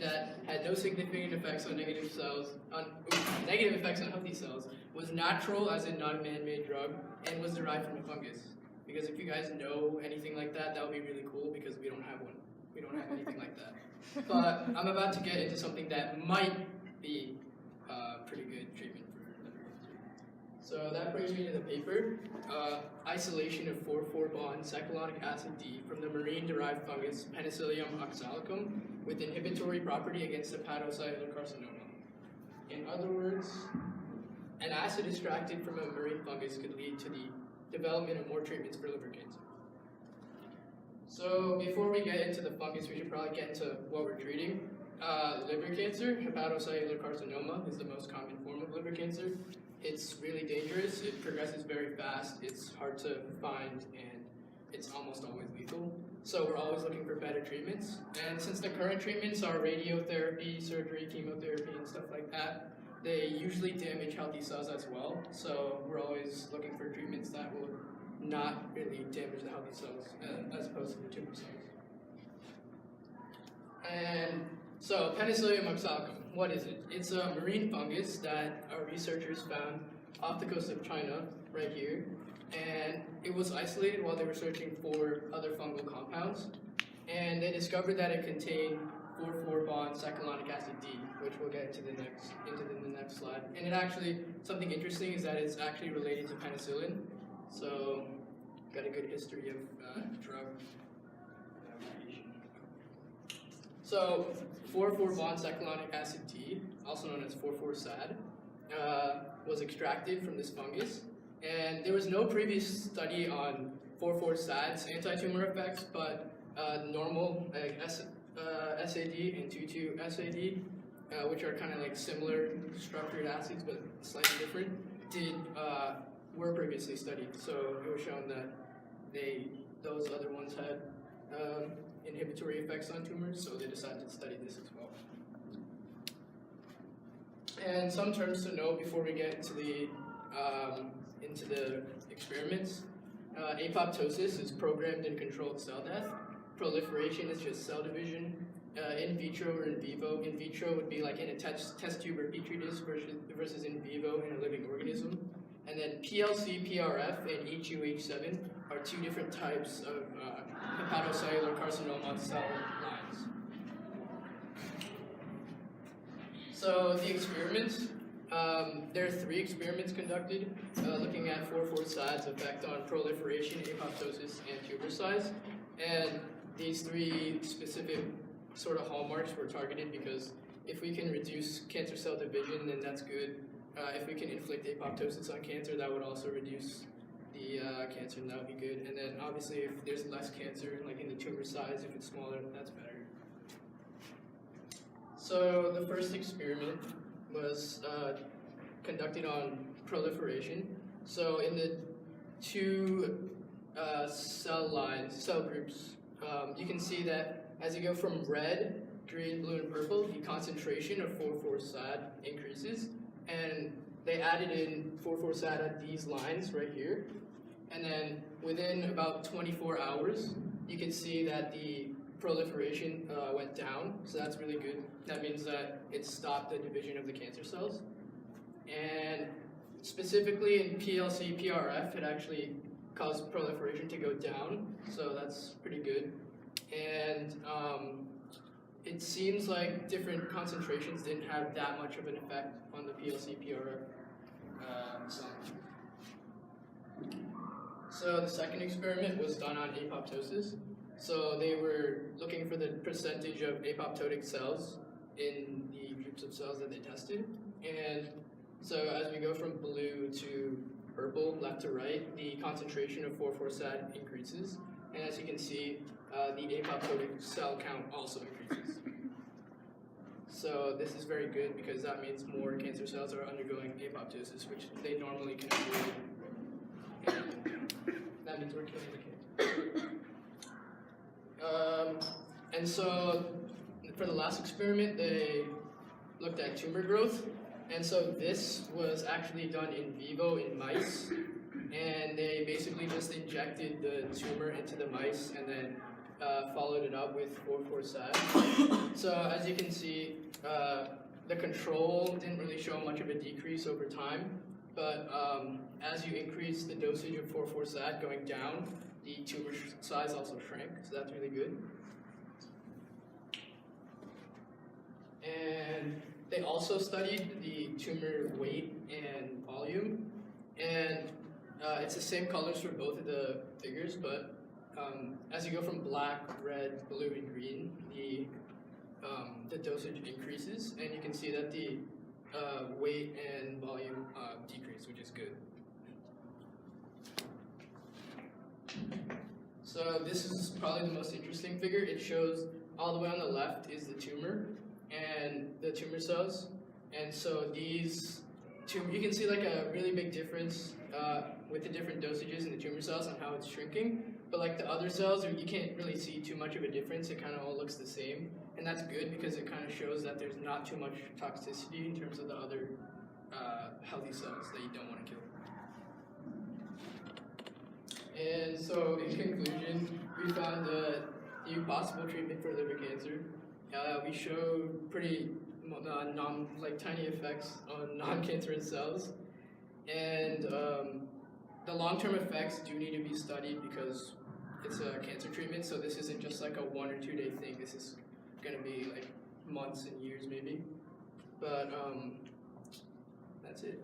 that had no significant effects on negative effects on healthy cells, was natural as in not a man-made drug, and was derived from a fungus. Because if you guys know anything like that, that would be really cool because we don't have one. We don't have anything like that. But I'm about to get into something that might be pretty good treatment for liver cancer. So that brings me to the paper, isolation of 4,4 bond secalonic acid D from the marine-derived fungus Penicillium oxalicum with inhibitory property against hepatocellular carcinoma. In other words, an acid extracted from a marine fungus could lead to the development of more treatments for liver cancer. So before we get into the fungus, we should probably get into what we're treating. Liver cancer, hepatocellular carcinoma, is the most common form of liver cancer. It's really dangerous, it progresses very fast, it's hard to find, and it's almost always lethal. So we're always looking for better treatments. And since the current treatments are radiotherapy, surgery, chemotherapy, and stuff like that, they usually damage healthy cells as well. So we're always looking for treatments that will not really damage the healthy cells as opposed to the tumor cells. And so Penicillium oxalicum, what is it? It's a marine fungus that our researchers found off the coast of China, right here. And it was isolated while they were searching for other fungal compounds. And they discovered that it contained 4,4 bond secalonic acid D, which we'll get into the next slide. And it actually, something interesting is that it's actually related to penicillin. So, got a good history of drug application. So, 4,4 bond secalonic acid D, also known as 4,4-SAD, was extracted from this fungus. And there was no previous study on 4,4-SAD's anti-tumor effects, but normal SAD and 2,2-SAD, which are kind of like similar structured acids but slightly different, were previously studied. So it was shown that those other ones had inhibitory effects on tumors, so they decided to study this as well. And some terms to know before we get into the experiments. Apoptosis is programmed and controlled cell death. Proliferation is just cell division. In vitro or in vivo. In vitro would be like in a test tube or petri dish versus in vivo in a living organism. And then PLC, PRF, and HUH7 are two different types of hepatocellular carcinoma cell lines. So the experiments, there are 3 experiments conducted looking at 4,4-SAD's effect on proliferation, apoptosis, and tumor size. And these 3 specific sort of hallmarks were targeted because if we can reduce cancer cell division, then that's good. If we can inflict apoptosis on cancer, that would also reduce the cancer, and that would be good. And then obviously if there's less cancer, like in the tumor size, if it's smaller, that's better. So the first experiment was conducted on proliferation. So in the 2 cell groups, you can see that as you go from red, green, blue, and purple, the concentration of 4,4-SAD increases. And they added in 4,4-SAD at these lines right here. And then within about 24 hours, you can see that the proliferation went down. So that's really good. That means that it stopped the division of the cancer cells. And specifically in PLC, PRF, it actually caused proliferation to go down. So that's pretty good. And it seems like different concentrations didn't have that much of an effect on the PLC-PRF cell. So the second experiment was done on apoptosis. So they were looking for the percentage of apoptotic cells in the groups of cells that they tested. And so as we go from blue to purple, left to right, the concentration of 4,4-SAD increases. And as you can see, the apoptotic cell count also increases. So this is very good because that means more cancer cells are undergoing apoptosis, which they normally can avoid. And that means we're killing the cancer. And so for the last experiment, they looked at tumor growth. And so this was actually done in vivo in mice. And they basically just injected the tumor into the mice and then followed it up with 4,4-SAT. So as you can see, the control didn't really show much of a decrease over time, but as you increase the dosage of 4,4-SAT going down, the tumor size also shrank, so that's really good. And they also studied the tumor weight and volume, and it's the same colors for both of the figures, but as you go from black, red, blue, and green, the dosage increases, and you can see that the weight and volume decrease, which is good. So this is probably the most interesting figure. It shows all the way on the left is the tumor and the tumor cells, and so these tumor, you can see like a really big difference with the different dosages in the tumor cells on how it's shrinking. But like the other cells, you can't really see too much of a difference. It kind of all looks the same, and that's good because it kind of shows that there's not too much toxicity in terms of the other healthy cells that you don't want to kill. And so, in conclusion, we found a new possible treatment for liver cancer. We showed pretty tiny effects on non-cancerous cells, and the long-term effects do need to be studied because it's a cancer treatment. So this isn't just like a 1 or 2 day thing. This is going to be like months and years maybe. But that's it.